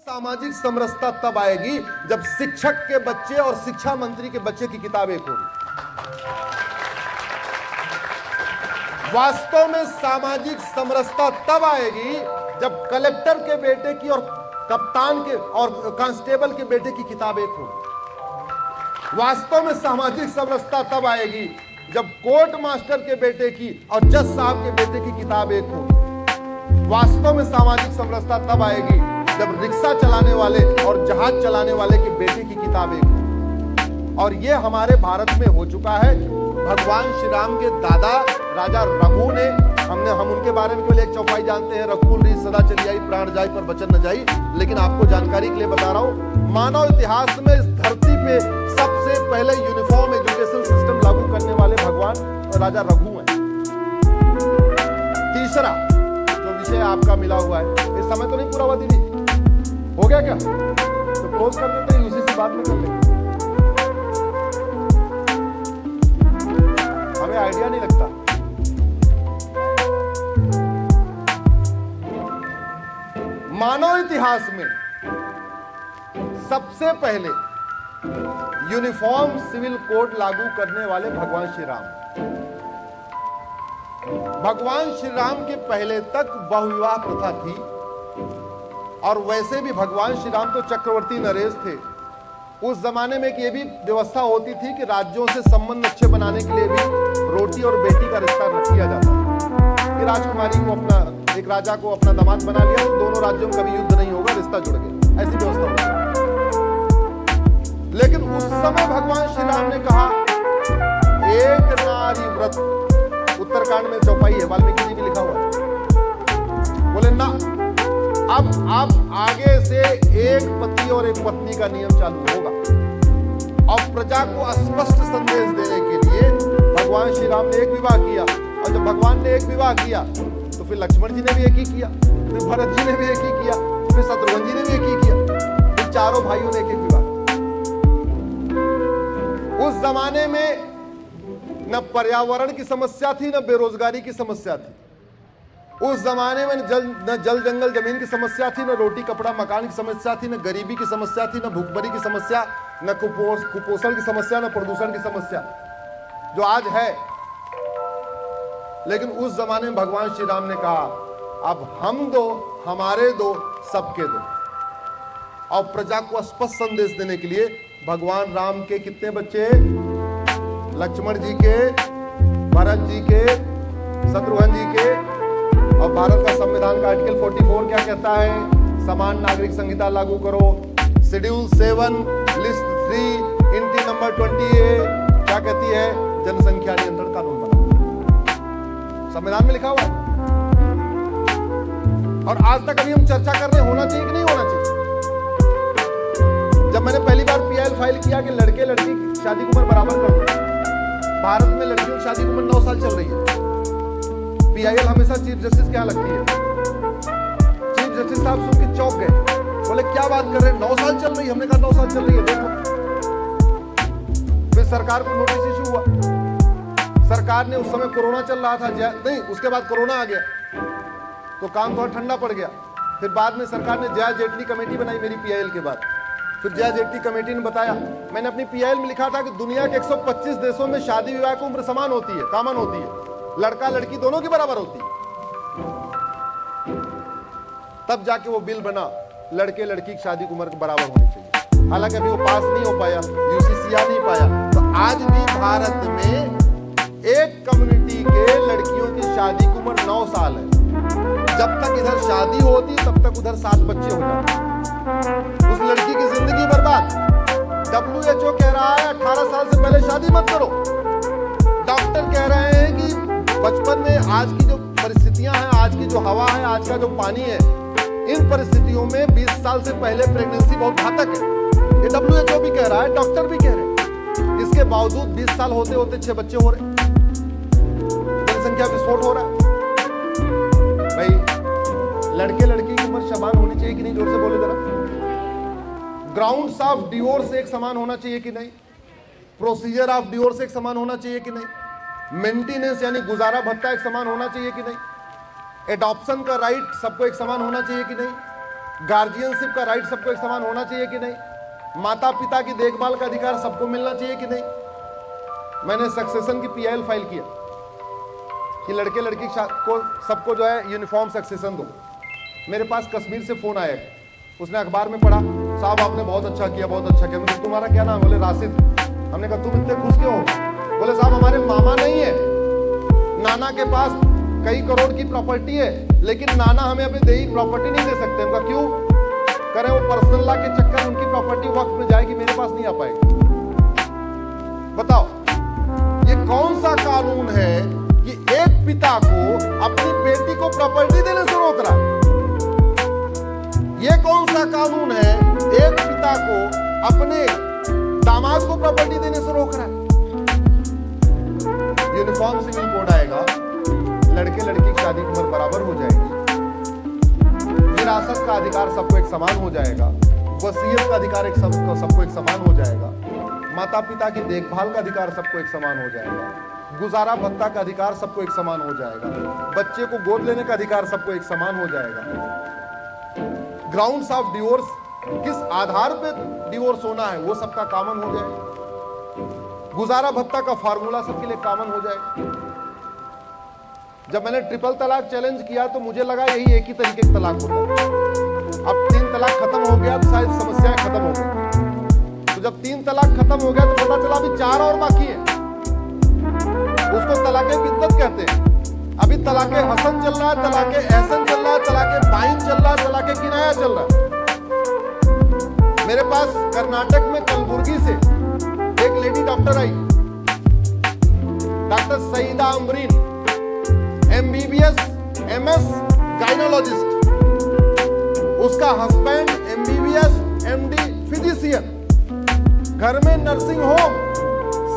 सामाजिक समरसता तब आएगी जब शिक्षक के बच्चे और शिक्षा मंत्री के बच्चे की किताब एक होगी। वास्तव में सामाजिक समरसता तब आएगी जब कलेक्टर के बेटे की और कप्तान के और कांस्टेबल के बेटे की किताब एक होगी। वास्तव में सामाजिक समरसता तब आएगी जब कोर्ट मास्टर के बेटे की और जज साहब के बेटे की किताब एक होगी। वास्तव में सामाजिक समरसता तब आएगी जब रिक्शा चलाने वाले और जहाज चलाने वाले के बेटे की किताब एक हो। और ये हमारे भारत में हो चुका है। भगवान श्री राम के दादा राजा रघु ने हम उनके बारे में केवल एक चौपाई जानते हैं, रघुकुल रीत सदा चली आई, प्राण जाई पर वचन न जाई। लेकिन आपको जानकारी के लिए बता रहा हूं, मानव इतिहास में इस धरती पे सबसे पहले यूनिफॉर्म एजुकेशन सिस्टम लागू करने वाले भगवान राजा रघु हैं। तीसरा जो विषय आपका मिला हुआ है, इस समय तो नहीं पूरा हुआ दीदी, हो गया क्या? तो क्लोज कर देते हैं, उसी से बात में कर लेंगे। हमें आइडिया नहीं लगता। मानव इतिहास में सबसे पहले यूनिफॉर्म सिविल कोड लागू करने वाले भगवान श्री राम। भगवान श्री राम के पहले तक बहुविवाह प्रथा थी, और वैसे भी भगवान श्री राम तो चक्रवर्ती नरेश थे। उस जमाने में ये भी व्यवस्था होती थी कि राज्यों से संबंध अच्छे बनाने के लिए भी रोटी और बेटी का रिश्ता रख दिया जाता था कि राजकुमारी को अपना, एक राजा को अपना दामाद बना लिया तो दोनों राज्यों में कभी युद्ध नहीं होगा, रिश्ता जुड़ गया, ऐसी व्यवस्था होती। लेकिन उस समय भगवान श्री राम ने कहा एक नारी व्रत, उत्तरकांड में चौपाई है, वाल्मीकि जी भी लिखा हुआ है। बोले ना, अब आगे से एक पति और एक पत्नी का नियम चालू होगा। और प्रजा को स्पष्ट संदेश देने के लिए भगवान श्री राम ने एक विवाह किया, और जब भगवान ने एक विवाह किया तो फिर लक्ष्मण जी ने भी एक ही किया, फिर भरत जी ने भी एक ही किया, फिर शत्रुघ्न जी ने भी एक ही किया, फिर चारों भाइयों ने एक एक विवाह। उस जमाने में न पर्यावरण की समस्या थी, न बेरोजगारी की समस्या थी। उस जमाने में न जल जंगल जमीन की समस्या थी, न रोटी कपड़ा मकान की समस्या थी, न गरीबी की समस्या थी, न भूखमरी की समस्या, न कुपोषण की समस्या, न प्रदूषण की समस्या जो आज है। लेकिन उस जमाने में भगवान श्री राम ने कहा अब हम दो, हमारे दो, सबके दो। और प्रजा को स्पष्ट संदेश देने के लिए भगवान राम के कितने बच्चे? लक्ष्मण जी के, भरत जी के, शत्रुघ्न जी के। और भारत का संविधान का आर्टिकल 44 क्या कहता है? समान नागरिक संहिता लागू करो। Schedule 7 list 3 entry number 20A क्या कहती है? जनसंख्या नियंत्रण कानून बना, संविधान में लिखा हुआ है। और आज तक अभी हम चर्चा कर रहे हैं होना चाहिए कि नहीं होना चाहिए। जब मैंने पहली बार PIL फाइल किया कि लड़के लड़की की शादी की उम्र बराबर कर दो, भारत में लड़कियों की शादी की उम्र 9 साल चल रही है। PIL हमेशा चीफ जस्टिस के यहाँ लगती है। चीफ जस्टिस साहब सुन के चौंक गए, बोले क्या बात कर रहे हैं, 9 साल चल रही है? हमने कहा 9 साल चल रही है, देखो। फिर सरकार को नोटिस इशू हुआ। सरकार ने, उस समय कोरोना चल रहा था, नहीं उसके बाद कोरोना आ गया तो काम थोड़ा ठंडा पड़ गया। फिर बाद में सरकार ने जया जेटली कमेटी बनाई मेरी PIL के बाद। फिर जया जेटली कमेटी ने बताया, मैंने अपनी PIL में लिखा था कि दुनिया के 125 देशों में शादी विवाह की उम्र समान होती है, कॉमन होती है, लड़का लड़की दोनों की बराबर होती है। तब जाके वो बिल बना, लड़के लड़की की शादी की उम्र बराबर होनी चाहिए। हालांकि अभी वो पास नहीं हो पाया, UCC आ नहीं पाया। तो आज भी भारत में एक कम्युनिटी के लड़कियों की शादी की उम्र 9 साल है। जब तक इधर शादी होती तब तक उधर 7 बच्चे हो जाते, उस लड़की की जिंदगी बर्बाद। WHO कह रहा है 18 साल से पहले शादी मत करो। डॉक्टर कह रहे हैं कि बचपन में आज की जो परिस्थितियां हैं, आज की जो हवा है, आज का जो पानी है, इन परिस्थितियों में 20 साल से पहले प्रेगनेंसी बहुत घातक है। ये WHO भी कह रहा है, डॉक्टर भी कह रहे हैं। इसके बावजूद 20 साल होते होते 6 बच्चे हो रहे, जनसंख्या विस्फोट हो रहा है। भाई लड़के लड़की की उम्र समान होनी चाहिए कि नहीं? जोर से बोले जरा। ग्राउंड्स ऑफ डिवोर्स एक समान होना चाहिए कि नहीं? प्रोसीजर ऑफ डिवोर्स एक समान होना चाहिए कि नहीं? मेंटेनेंस यानी गुजारा भत्ता एक समान होना चाहिए कि नहीं? एडॉप्शन का राइट सबको एक समान होना चाहिए कि नहीं? गार्जियनशिप का राइट सबको एक समान होना चाहिए कि नहीं? माता पिता की देखभाल का अधिकार सबको मिलना चाहिए कि नहीं? मैंने सक्सेशन की पीआईएल फाइल किया कि लड़के लड़की को सबको जो है यूनिफॉर्म सक्सेशन दो। मेरे पास कश्मीर से फोन आया, उसने अखबार में पढ़ा, साहब आपने बहुत अच्छा किया, बहुत अच्छा किया। मैंने तुम्हारा क्या नाम? बोले राशिद। हमने कहा तुम इतने खुश क्यों हो? बोले साहब हमारे मामा नहीं है, नाना के पास कई करोड़ की प्रॉपर्टी है, लेकिन नाना हमें अभी देही प्रॉपर्टी नहीं दे सकते। हमका क्यों? करें वो पर्सनल लॉ के चक्कर उनकी प्रॉपर्टी वक्त में जाएगी, मेरे पास नहीं आ पाएगी। बताओ ये कौन सा कानून है कि एक पिता को अपनी बेटी को प्रॉपर्टी देने से रोक रहा है? ये कौन सा कानून है एक पिता को अपने दामाद को प्रॉपर्टी देने से रोक रहा है? यूनिफॉर्म सिविल कोड आएगा, लड़के लड़की की शादी की उम्र बराबर हो जाएगी, विरासत का अधिकार सबको एक समान हो जाएगा, वसीयत का अधिकार सबको एक समान हो जाएगा, माता पिता की देखभाल का अधिकार सबको एक समान हो जाएगा, गुजारा भत्ता का अधिकार सबको एक समान हो जाएगा, बच्चे को गोद लेने का अधिकार सबको एक समान हो जाएगा। ग्राउंड्स ऑफ डिवोर्स, किस आधार पे डिवोर्स होना है वो सबका कॉमन हो जाएगा। गुजारा भत्ता का फार्मूला सबके लिए कॉमन हो जाएगा। जब मैंने ट्रिपल तलाक चैलेंज किया तो मुझे लगा यही एक ही तरीके का तलाक होता है। अब 3 तलाक खत्म हो गया तो शायद समस्याएं खत्म हो गई। तो जब 3 तलाक खत्म हो गया तो पता चला अभी 4 और बाकी है। उसको तलाके बिद्दत कहते हैं। अभी तलाके हसन चल रहा है, तलाके एहसन चल रहा है, तलाके बाइन चल रहा है, तलाके किनाया चल रहा है। मेरे पास कर्नाटक में कलबुर्गी से एक लेडी डॉक्टर आई, doctor Saeeda Amreen, MBBS MS gynaecologist. उसका हस्बैंड MBBS MD फिजिशियन, घर में नर्सिंग होम,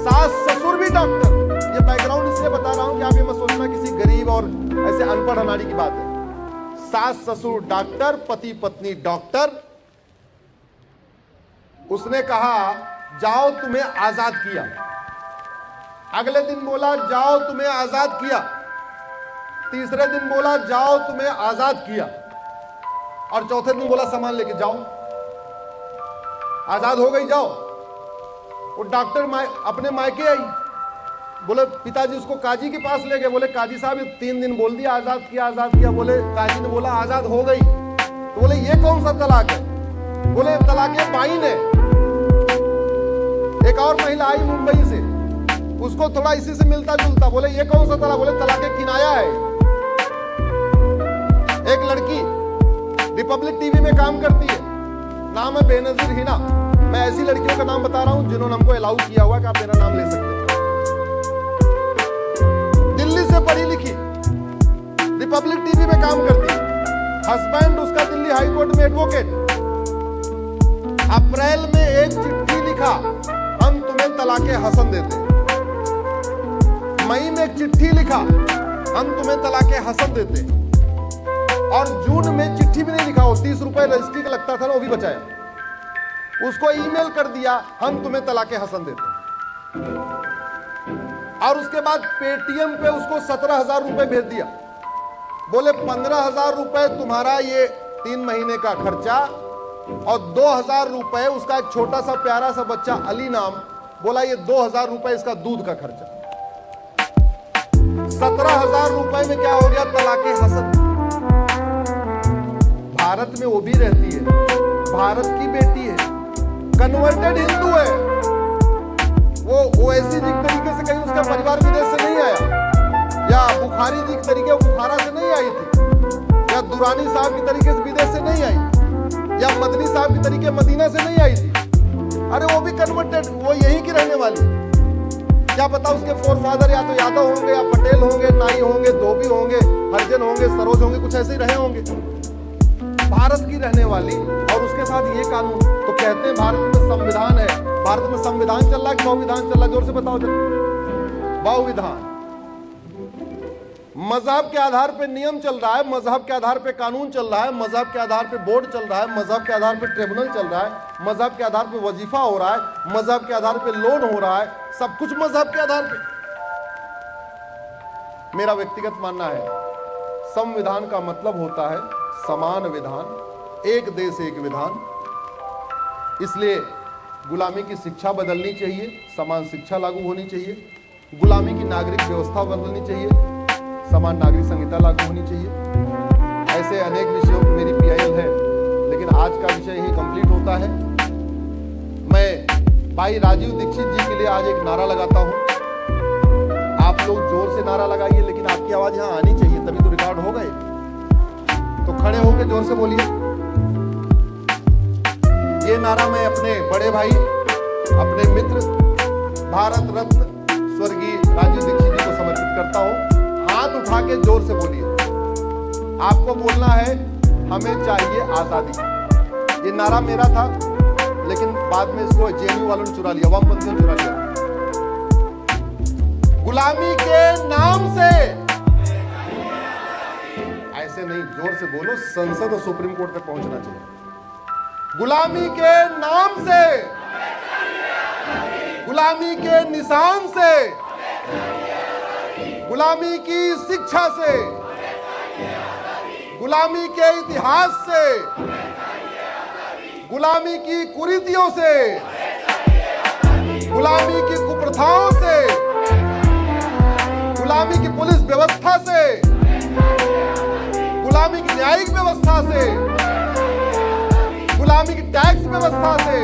सास ससुर भी डॉक्टर। ये बैकग्राउंड इसलिए बता रहा हूं कि आप ये मत सोचना किसी गरीब और ऐसे अनपढ़ अनाड़ी की बात है। सास ससुर डॉक्टर, पति पत्नी डॉक्टर। उसने कहा जाओ तुम्हें आजाद किया। अगले दिन बोला जाओ तुम्हें आजाद किया। तीसरे दिन बोला जाओ तुम्हें आजाद किया। और चौथे दिन बोला सामान लेके जाओ, आजाद हो गई, जाओ। वो डॉक्टर अपने मायके आई, बोले पिताजी उसको काजी के पास ले गए। बोले काजी साहब 3 दिन बोल दिया आजाद किया, आजाद किया। बोले काजी ने बोला आजाद हो गई। तो बोले ये कौन सा तलाक है? बोले तलाक बाइन है। एक और महिला आई मुंबई से, उसको थोड़ा इसी से मिलता जुलता। बोले ये कौन सा तलाक? बोले तलाक किनाया है। एक लड़की रिपब्लिक टीवी में काम करती है, नाम है बेनजीर हिना। मैं ऐसी लड़कियों का नाम बता रहा हूं जिन्होंने हमको अलाउ किया हुआ कि आप मेरा नाम ले सकते हैं। दिल्ली से पढ़ी लिखी, रिपब्लिक टीवी में काम करती है। हस्बैंड उसका दिल्ली हाईकोर्ट में एडवोकेट। अप्रैल में एक चिट्ठी लिखा, हम तुम्हें तलाके हसन देते हैं। मई में एक चिट्ठी लिखा, हम तुम्हें तलाके हसन देते हैं। और जून में चिट्ठी भी नहीं लिखा, वो 30 रुपए रजिस्ट्री का लगता था ना, वो भी बचाया। उसको ईमेल कर दिया, हम तुम्हें तलाके हसन देते हैं। और उसके बाद पेटीएम पे उसको 17,000 रुपए भेज दिया। बोले 15,000 रुपए तुम्हारा ये 3 महीने का खर्चा, और 2,000 रुपए उसका एक छोटा सा प्यारा सा बच्चा अली नाम, बोला ये 2,000 रुपए इसका दूध का खर्चा। 17,000 रुपए में क्या हो गया? तलाके हसन। भारत में वो भी रहती है, भारत की बेटी है, कन्वर्टेड हिंदू है। वो ऐसी तरीके से कहीं उसका परिवार विदेश से नहीं आया, या बुखारी जी के तरीके बुखारा से नहीं आई थी, या दुरानी साहब की तरीके से विदेश से नहीं आई, या मदनी साहब की तरीके मदीना से नहीं आई थी। अरे वो भी कन्वर्टेड, वो यहीं की रहने वाली। क्या पता उसके फोरफादर या तो यादव होंगे, या पटेल होंगे, नाई होंगे, धोबी होंगे, हरिजन होंगे, सरोज होंगे, कुछ ऐसे ही रहे होंगे। भारत की रहने वाली, और उसके साथ ये कानून। तो कहते हैं भारत में संविधान है। भारत में संविधान चल रहा है कि बहुविधान चल रहा है? जोर से बताओ जरा। बहुविधान। मजहब के आधार पे नियम चल रहा है, मजहब के आधार पे कानून चल रहा है, मजहब के आधार पे बोर्ड चल रहा है, मजहब के आधार पे ट्रिब्यूनल चल रहा है, मजहब के आधार पे वजीफा हो रहा है, मजहब के आधार पे लोन हो रहा है, सब कुछ मजहब के आधार पे। मेरा व्यक्तिगत मानना है संविधान का मतलब होता है समान विधान, एक देश एक विधान। इसलिए गुलामी की शिक्षा बदलनी चाहिए, समान शिक्षा लागू होनी चाहिए, गुलामी की नागरिक व्यवस्था बदलनी चाहिए, समान नागरिक संहिता लागू होनी चाहिए। ऐसे अनेक विषयों पर मेरी PIL है, लेकिन आज का विषय ही कंप्लीट होता है। मैं भाई राजीव दीक्षित जी के लिए आज एक नारा लगाता हूं। आप लोग जोर से नारा लगाइए, लेकिन आपकी आवाज यहां आनी चाहिए, तभी तो रिकॉर्ड हो गए। तो खड़े होकर जोर से बोलिए। ये नारा मैं अपने बड़े भाई, अपने मित्र, भारत रत्न स्वर्गीय राजीव दीक्षित जी को समर्पित करता हूं। हाथ उठा के जोर से बोलिए। आपको बोलना है, हमें चाहिए आजादी। ये नारा मेरा था, लेकिन बाद में इसको JNU वालों ने चुरा लिया, वामपंथियों ने चुरा लिया। गुलामी के नाम से, ऐसे नहीं, जोर से बोलो, संसद और सुप्रीम कोर्ट तक पहुंचना चाहिए। गुलामी के नाम से, गुलामी के निशान से, गुलामी की शिक्षा से, गुलामी के इतिहास से, गुलामी की कुरीतियों से, गुलामी की कुप्रथाओं से, गुलामी की पुलिस व्यवस्था से, गुलामी की न्यायिक व्यवस्था से, गुलामी की टैक्स व्यवस्था से,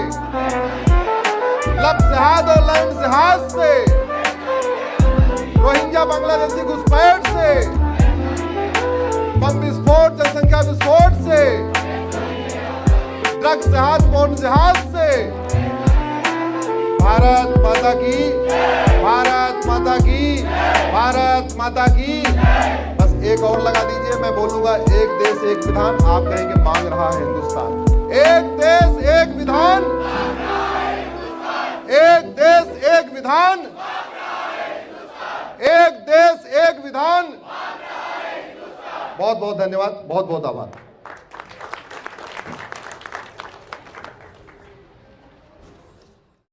लब जिहाद और लैंड जिहाद से, रोहिंग्या बांग्लादेशी घुसपैठ से, बम विस्फोट, जनसंख्या विस्फोट से, ड्रग्स जहाज, पौन जहाज से। भारत माता की, भारत माता की, भारत माता की। बस एक और लगा दीजिए, मैं बोलूंगा एक देश एक विधान, आप कहेंगे मांग रहा है हिंदुस्तान। एक देश एक विधान, एक देश एक विधान, एक देश एक विधान। बहुत बहुत धन्यवाद, बहुत बहुत आभार।